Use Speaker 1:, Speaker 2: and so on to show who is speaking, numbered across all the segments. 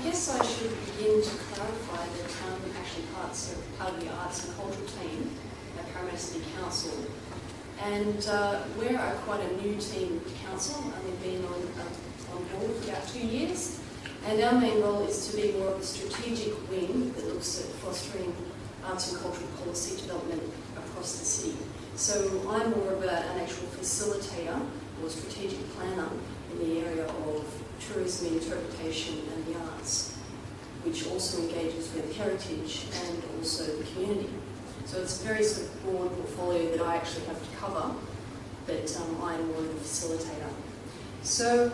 Speaker 1: guess I should begin to clarify that I'm actually part of the Arts and Cultural team at Parramatta City Council. And we're quite a new team council, only been on board for about 2 years. And our main role is to be more of a strategic wing that looks at fostering arts and cultural policy development across the city. So I'm more of an actual facilitator or strategic planner in the area of tourism, interpretation and the arts, which also engages with heritage and also the community. So it's a very sort of broad portfolio that I actually have to cover, but I'm more of a facilitator. So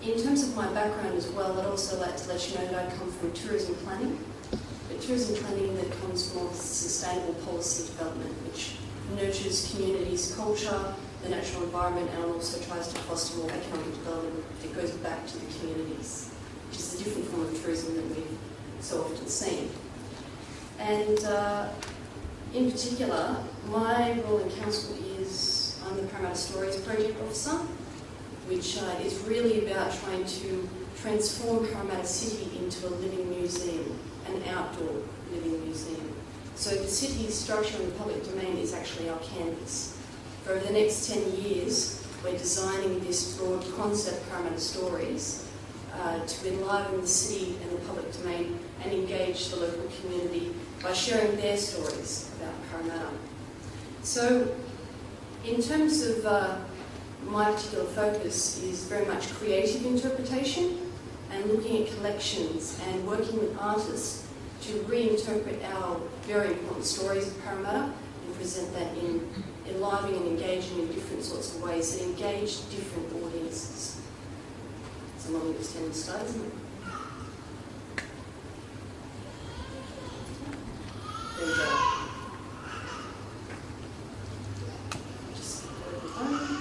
Speaker 1: in terms of my background as well, I'd also like to let you know that I come from tourism planning, but tourism planning that comes from sustainable policy development, which nurtures communities' culture, the natural environment, and also tries to foster more economic development that goes back to the communities, which is a different form of tourism that we've so often seen. And in particular, my role in council is I'm the Parramatta Stories Project Officer, which is really about trying to transform Parramatta City into a living museum, an outdoor living museum. So the city's structure in the public domain is actually our canvas. For over the next 10 years, we're designing this broad concept, Parramatta Stories, to enliven the city and the public domain and engage the local community by sharing their stories about Parramatta. So in terms of my particular focus is very much creative interpretation and looking at collections and working with artists to reinterpret our very important stories of Parramatta and present that in enlivening and engaging in different sorts of ways that engage different audiences. It's a long extended slide, isn't it? There we go. Just go to the phone.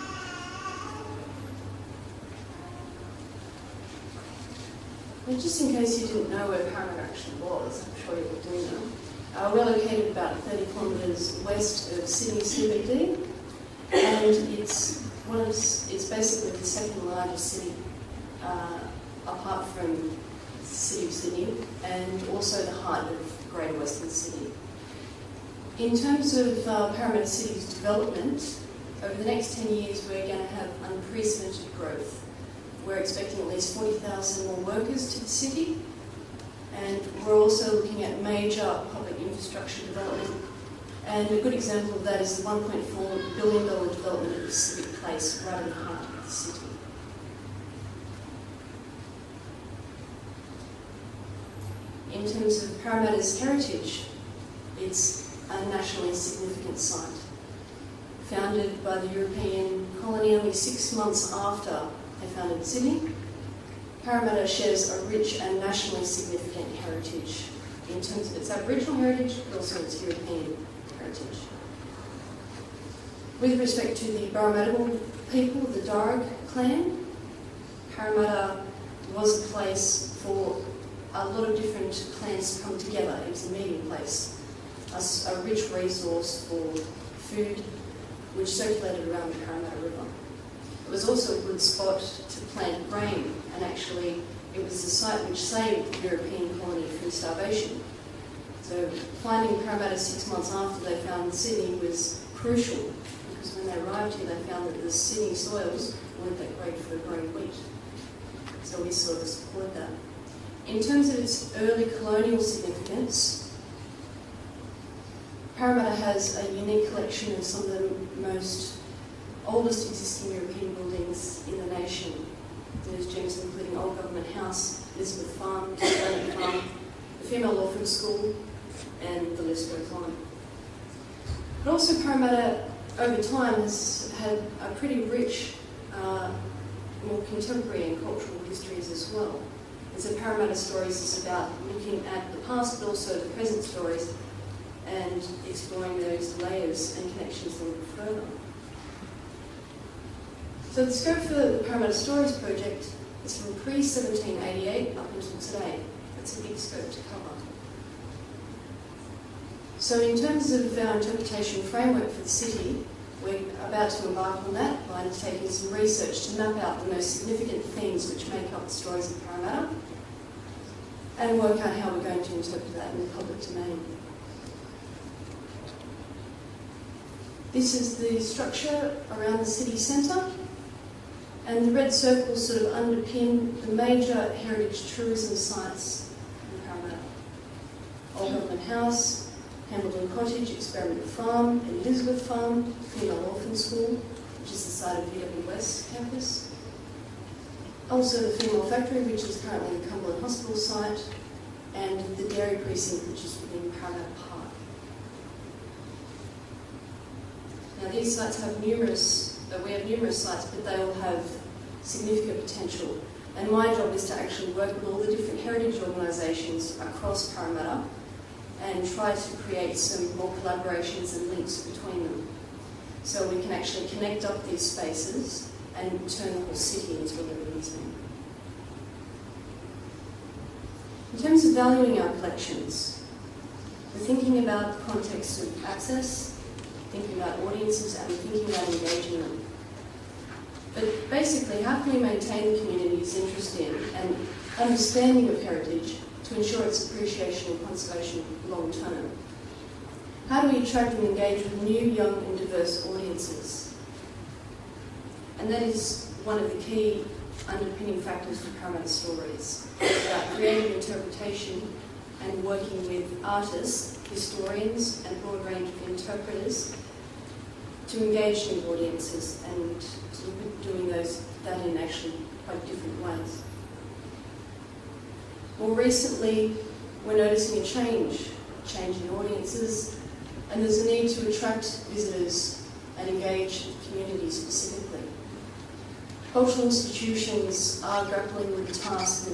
Speaker 1: And just in case you didn't know where Parramatta actually was, I'm sure you all do know. We're located about 30 kilometres west of Sydney CBD, and it's basically the second largest city apart from the city of Sydney, and also the heart of Greater Western Sydney. In terms of Parramatta City's development, over the next 10 years we're going to have unprecedented growth. We're expecting at least 40,000 more workers to the city, and we're also looking at major public infrastructure development. And a good example of that is the $1.4 billion development of the Civic Place right in the heart of the city. In terms of Parramatta's heritage, it's a nationally significant site. Founded by the European colony only 6 months after they founded Sydney, Parramatta shares a rich and nationally significant heritage in terms of its Aboriginal heritage, but also its European heritage. With respect to the Parramatta people, the Darug clan, Parramatta was a place for a lot of different clans to come together. It was a meeting place, a rich resource for food, which circulated around the Parramatta River. It was also a good spot to plant grain, and actually it was the site which saved the European colony from starvation. So finding Parramatta 6 months after they found Sydney was crucial, because when they arrived here they found that the Sydney soils weren't that great for growing wheat. So we sort of support that. In terms of its early colonial significance, Parramatta has a unique collection of some of the most oldest existing European buildings in the nation. There's gems including Old Government House, Elizabeth Farm, Desailly Farm, the Female Law Firm School, and the list goes on. But also Parramatta, over time, has had a pretty rich, more contemporary and cultural histories as well. And so Parramatta Stories is about looking at the past, but also the present stories, and exploring those layers and connections a little further. So the scope for the Parramatta Stories project is from pre-1788 up until today. That's a big scope to cover. So in terms of our interpretation framework for the city, we're about to embark on that by undertaking some research to map out the most significant themes which make up the stories of Parramatta, and work out how we're going to interpret that in the public domain. This is the structure around the city centre, and the red circles sort of underpin the major heritage tourism sites in Parramatta. Old Government House, Hambleton Cottage, Experiment Farm, Elizabeth Farm, Female Orphan School, which is the site of UW West campus. Also the Female Factory, which is currently the Cumberland Hospital site, and the Dairy Precinct, which is within Parramatta Park. Now these sites have we have numerous sites, but they all have significant potential. And my job is to actually work with all the different heritage organisations across Parramatta and try to create some more collaborations and links between them, so we can actually connect up these spaces and turn the whole city into a living thing. In terms of valuing our collections, we're thinking about the context of access, thinking about audiences, and thinking about engaging them. But basically, how can we maintain the community's interest in and understanding of heritage to ensure its appreciation and conservation long term? How do we attract and engage with new, young and diverse audiences? And that is one of the key underpinning factors for Parramatta Stories. It's about creative interpretation and working with artists, historians and a broad range of interpreters to engage new audiences and to look at doing that in actually quite different ways. More recently, we're noticing a change in audiences, and there's a need to attract visitors and engage the community specifically. Cultural institutions are grappling with the task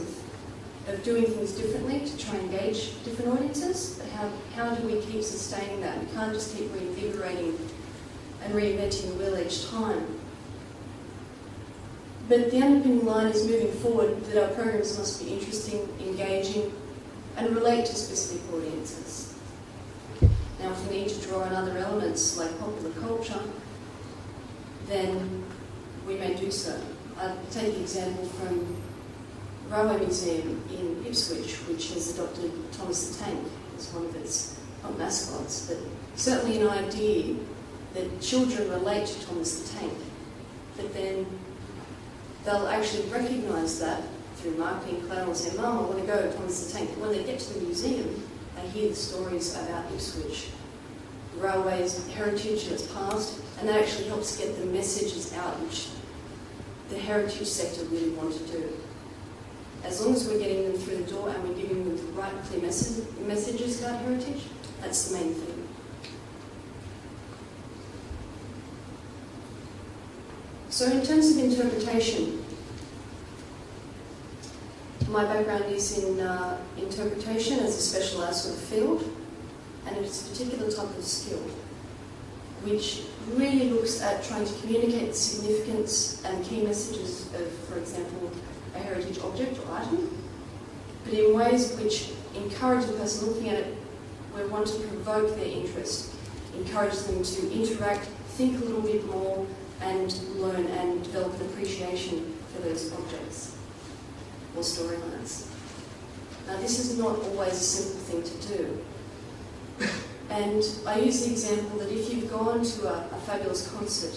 Speaker 1: of doing things differently to try and engage different audiences, but how do we keep sustaining that? We can't just keep reinvigorating and reinventing the wheel each time. But the underpinning line is moving forward that our programs must be interesting, engaging, and relate to specific audiences. Now, if we need to draw on other elements like popular culture, then we may do so. I'll take the example from the Railway Museum in Ipswich, which has adopted Thomas the Tank as one of its, not mascots, but certainly an idea that children relate to Thomas the Tank, but then they'll actually recognise that through marketing, collateral, and say, Mum, I want to go to Thomas the Tank. But when they get to the museum, they hear the stories about Ipswich, the railway's heritage and its past, and that actually helps get the messages out which the heritage sector really want to do. As long as we're getting them through the door and we're giving them the right clear messages about heritage, that's the main thing. So in terms of interpretation, my background is in interpretation as a specialised sort of field, and it's a particular type of skill which really looks at trying to communicate the significance and key messages of, for example, a heritage object or item, but in ways which encourage the person looking at it, we want to provoke their interest, encourage them to interact, think a little bit more, and learn and develop an appreciation for those objects or storylines. Now, this is not always a simple thing to do. And I use the example that if you've gone to a fabulous concert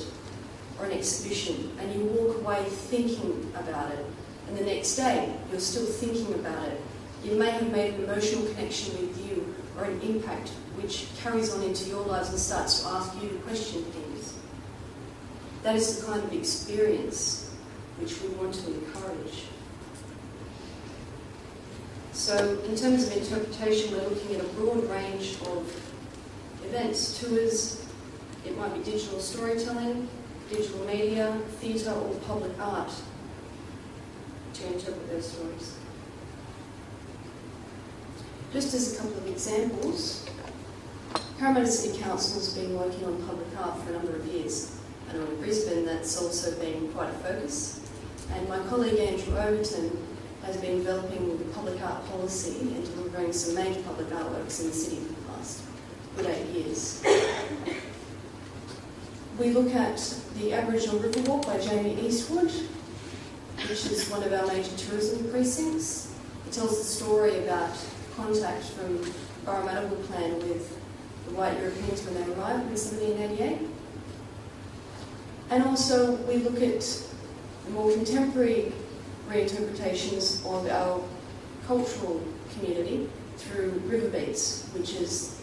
Speaker 1: or an exhibition and you walk away thinking about it, and the next day you're still thinking about it, you may have made an emotional connection with you or an impact which carries on into your lives and starts to ask you to question things. That is the kind of experience which we want to encourage. So in terms of interpretation, we're looking at a broad range of events, tours. It might be digital storytelling, digital media, theatre or public art to interpret those stories. Just as a couple of examples, Parramatta City Council has been working on public art for a number of years. I know in Brisbane that's also been quite a focus. And my colleague Andrew Overton has been developing the public art policy and delivering some major public artworks in the city for the past good 8 years. We look at the Aboriginal Riverwalk by Jamie Eastwood, which is one of our major tourism precincts, It tells the story about contact from Environmental Plan with the white Europeans when they arrived in 1788. And also we look at the more contemporary reinterpretations of our cultural community through River Beats, which is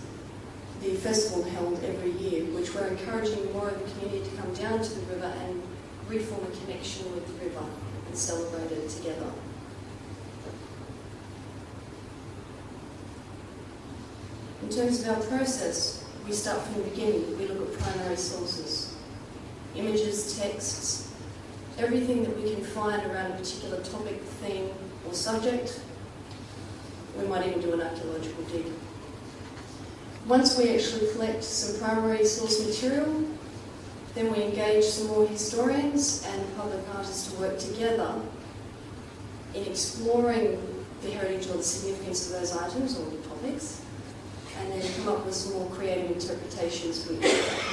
Speaker 1: the festival held every year, which we're encouraging more of the community to come down to the river and reform a connection with the river and celebrate it together. In terms of our process, we start from the beginning. We look at primary sources, images, texts, everything that we can find around a particular topic, theme, or subject. We might even do an archaeological dig. Once we actually collect some primary source material, then we engage some more historians and public artists to work together in exploring the heritage or the significance of those items or the topics, and then come up with some more creative interpretations which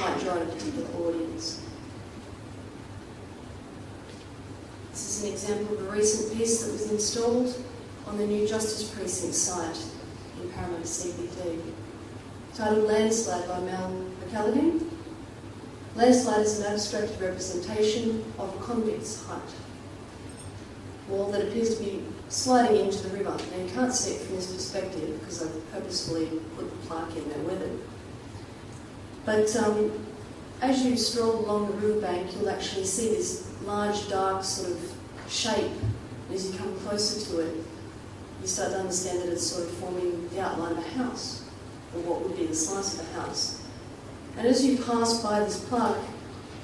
Speaker 1: might draw in a particular audience. This is an example of a recent piece that was installed on the new Justice Precinct site in Parramatta CBD, titled Landslide by Mel McCallaghan. Landslide is an abstracted representation of a convict's hut, wall that appears to be sliding into the river. Now you can't see it from this perspective because I've purposefully put the plaque in there with it. But as you stroll along the riverbank, you'll actually see this large, dark sort of shape. As you come closer to it, you start to understand that it's sort of forming the outline of a house, or what would be the size of a house. And as you pass by this plaque,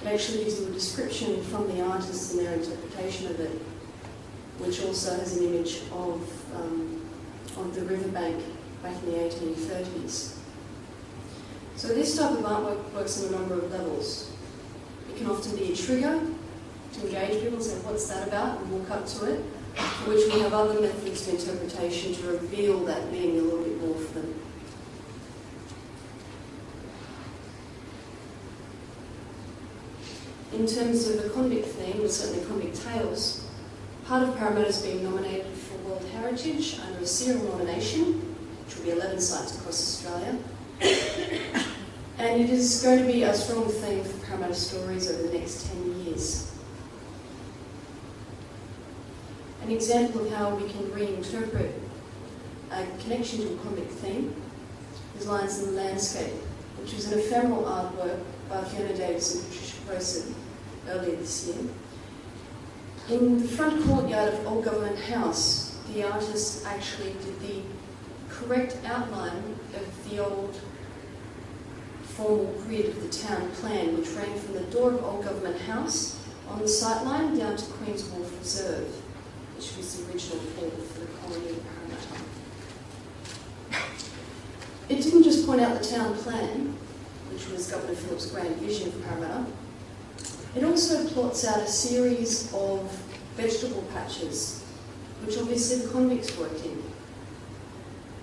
Speaker 1: it actually gives you a description from the artists and their interpretation of it, which also has an image of the riverbank back in the 1830s. So this type of artwork works on a number of levels. It can often be a trigger to engage people and say, what's that about, and walk up to it, for which we have other methods of interpretation to reveal that meaning a little bit more for them. In terms of the convict theme, or certainly convict tales, part of Parramatta is being nominated for World Heritage under a serial nomination, which will be 11 sites across Australia. And it is going to be a strong theme for Parramatta stories over the next 10 years. An example of how we can reinterpret a connection to a convict theme is Lines in the Landscape, which was an ephemeral artwork by Fiona Davis and Patricia Crowson earlier this year. In the front courtyard of Old Government House, the artist actually did the correct outline of the old formal grid of the town plan, which ran from the door of Old Government House on the sightline down to Queen's Wharf Reserve, which was the original port for the colony of Parramatta. It didn't just point out the town plan, which was Governor Phillip's grand vision for Parramatta. It also plots out a series of vegetable patches, which obviously the convicts worked in.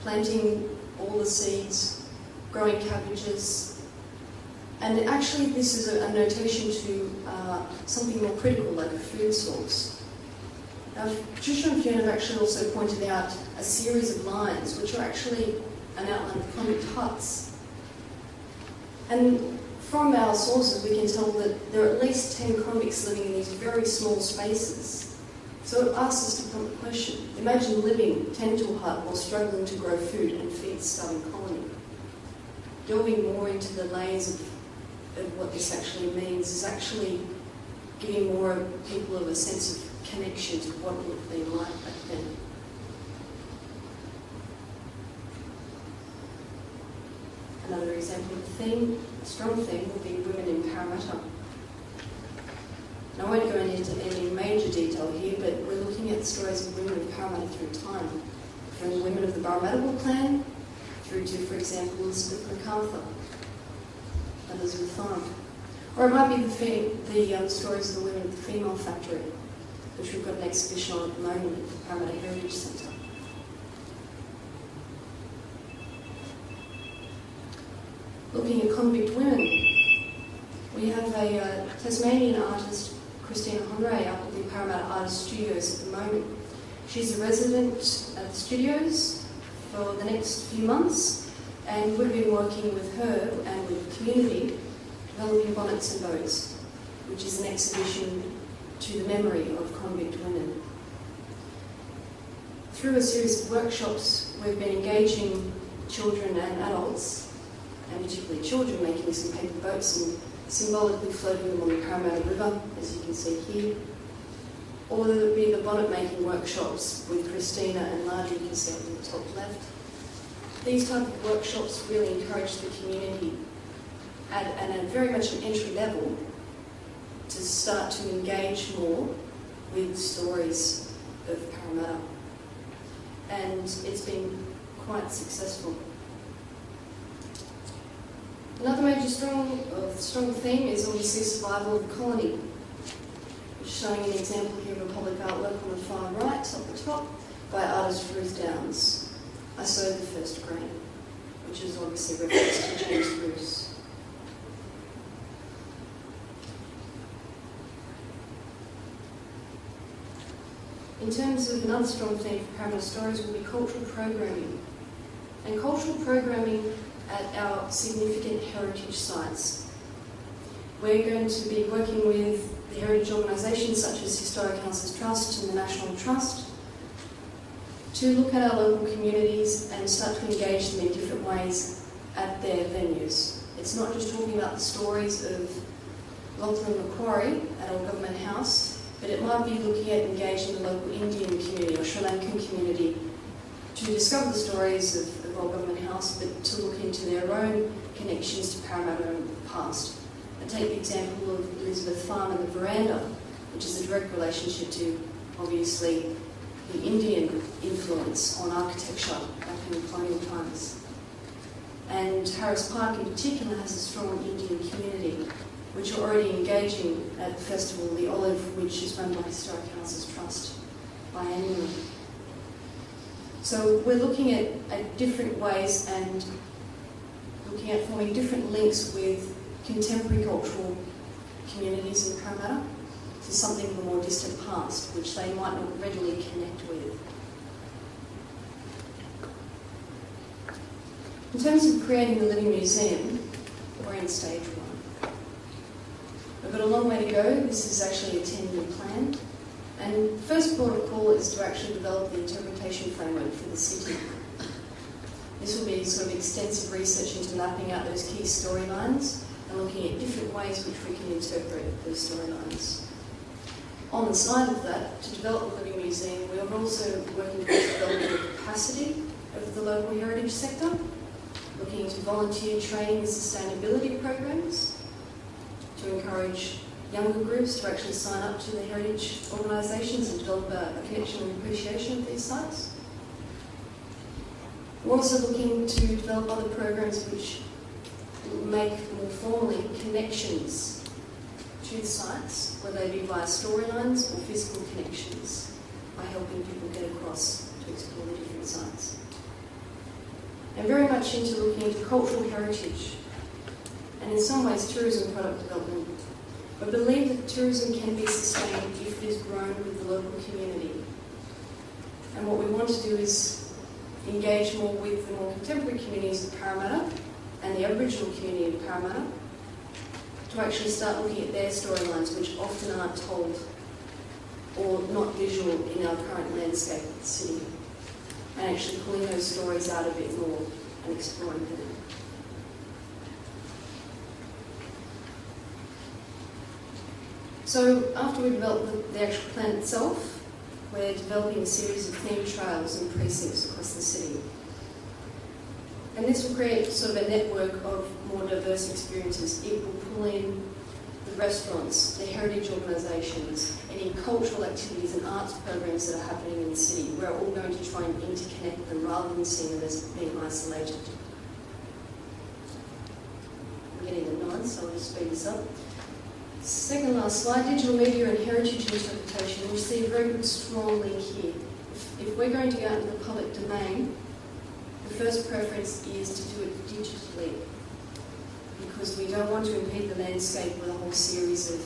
Speaker 1: Planting all the seeds, growing cabbages, and actually this is a notation to something more critical, like a food source. Now, Patricia and Fiona have actually also pointed out a series of lines, which are actually an outline of convict huts. And from our sources, we can tell that there are at least 10 convicts living in these very small spaces. So it asks us to put the question, imagine living tend to a hut while struggling to grow food and feed the starving colony. Delving more into the layers of what this actually means is actually giving more people of a sense of connection to what it would have been like back then. Another example of a theme, a strong theme, will be women in Parramatta. Now, I won't go into any major detail here, but we're looking at stories of women of Parramatta through time, from the women of the Environmental Plan through to, for example, Elizabeth MacArthur and Elizabeth Farm. Or it might be the stories of the women of the Female Factory, which we've got an exhibition on at the moment at the Parramatta Heritage Centre. Looking at convict women, we have a Tasmanian artist, Christina Honore, up at the Parramatta Artist Studios at the moment. She's a resident at the studios for the next few months, and we've been working with her and with the community developing Bonnets and Bows, which is an exhibition to the memory of convict women. Through a series of workshops, we've been engaging children and adults, and particularly children, making some paper boats and symbolically floating them on the Parramatta River, as you can see here. Or there would be the bonnet making workshops with Christina and Marjorie, you can see up in the top left. These type of workshops really encourage the community at very much an entry level to start to engage more with stories of Parramatta. And it's been quite successful. Another major strong theme is obviously survival of the colony. Showing an example here of a public artwork on the far right, up the top, by artist Ruth Downs. I sowed the first grain, which is obviously a reference to James Bruce. In terms of another strong theme for Parramatta Stories will be cultural programming. And cultural programming at our significant heritage sites. We're going to be working with the heritage organisations such as Historic Houses Trust and the National Trust to look at our local communities and start to engage them in different ways at their venues. It's not just talking about the stories of Lachlan Macquarie at Old Government House, but it might be looking at engaging the local Indian community or Sri Lankan community to discover the stories of Old Government House, but to look into their own connections to Parramatta in the past. I take the example of Elizabeth Farm and the Veranda, which is a direct relationship to, obviously, the Indian influence on architecture back in colonial times. And Harris Park in particular has a strong Indian community, which are already engaging at the festival, The Olive, which is run by Historic Houses Trust biannually. So we're looking at different ways and looking at forming different links with contemporary cultural communities in Parramatta to something of a more distant past, which they might not readily connect with. In terms of creating the Living Museum, we're in stage 1. We've got a long way to go. This is actually a 10-year plan. And first port of call is to actually develop the interpretation framework for the city. This will be sort of extensive research into mapping out those key storylines and looking at different ways which we can interpret those storylines. On the side of that, to develop the Living Museum, we are also working towards developing the capacity of the local heritage sector, looking into volunteer training and sustainability programs to encourage younger groups to actually sign up to the heritage organisations and develop a connection and appreciation of these sites. We're also looking to develop other programs which make more formally connections to the sites, whether they be via storylines or physical connections, by helping people get across to explore the different sites. And very much into looking into cultural heritage and in some ways tourism product development. I believe that tourism can be sustained if it is grown with the local community. And what we want to do is engage more with the more contemporary communities of Parramatta and the Aboriginal community of Parramatta to actually start looking at their storylines, which often aren't told or not visual in our current landscape of the city, and actually pulling those stories out a bit more and exploring them. So after we develop the actual plan itself, we're developing a series of themed trails and precincts across the city. And this will create sort of a network of more diverse experiences. It will pull in the restaurants, the heritage organisations, any cultural activities and arts programs that are happening in the city. We're all going to try and interconnect them rather than seeing them as being isolated. I'm getting the nod, so I'll just speed this up. Second last slide, digital media and heritage interpretation. We see a very good strong link here. If we're going to go out into the public domain, the first preference is to do it digitally, because we don't want to impede the landscape with a whole series of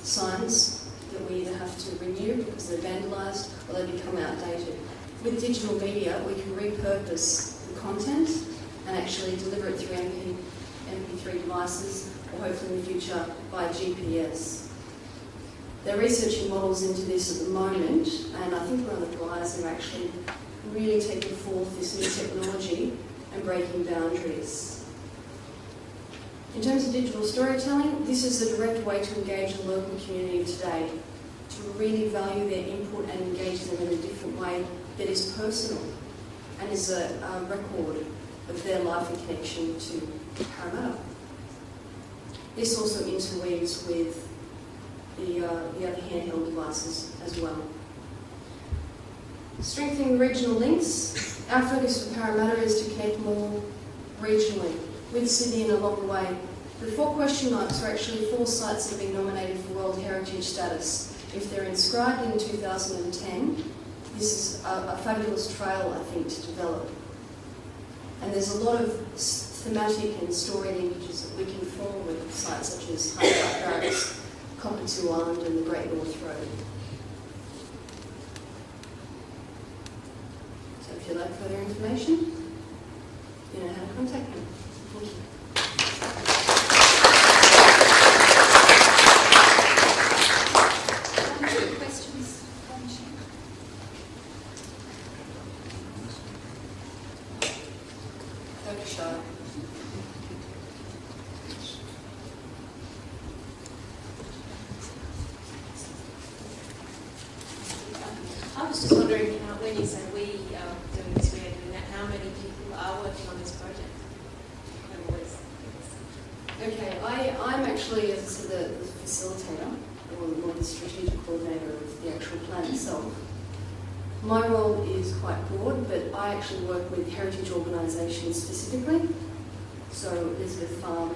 Speaker 1: signs that we either have to renew because they're vandalised or they become outdated. with digital media, we can repurpose the content and actually deliver it through MP3 devices, or hopefully in the future by GPS. They're researching models into this at the moment, and I think we're on the rise of actually really taking forth this new technology and breaking boundaries. In terms of digital storytelling, this is a direct way to engage the local community today, to really value their input and engage them in a different way that is personal and is a record of their life and connection to Parramatta. This also interweaves with the other handheld devices as well. Strengthening regional links. Our focus for Parramatta is to connect more regionally with Sydney and along the way. The 4 question marks are actually 4 sites that have been nominated for World Heritage status. If they're inscribed in 2010, this is a fabulous trail, I think, to develop. And there's a lot of thematic and story linkages that we can form with sites such as Hyde Park Barracks, Cockatoo Island and the Great North Road. So if you'd like further information, you know how to contact me. Thank you.
Speaker 2: I was just wondering, when you say we are doing this, we are doing that, how many people are working on this project?
Speaker 1: Okay, I'm actually, as I said, the facilitator, or more the strategic coordinator of the actual plan itself. My role is quite broad, but I actually work with heritage organisations specifically, so Elizabeth Farm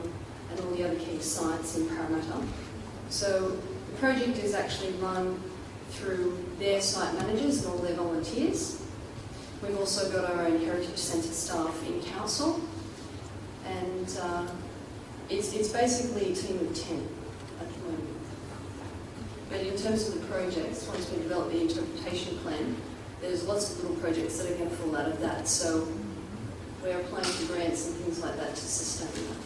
Speaker 1: and all the other key sites in Parramatta. So the project is actually run through their site managers and all their volunteers. We've also got our own Heritage Centre staff in council, and it's basically a team of 10 at the moment. But in terms of the projects, once we develop the interpretation plan, there's lots of little projects that are going to fall out of that. So we're applying for grants and things like that to sustain that.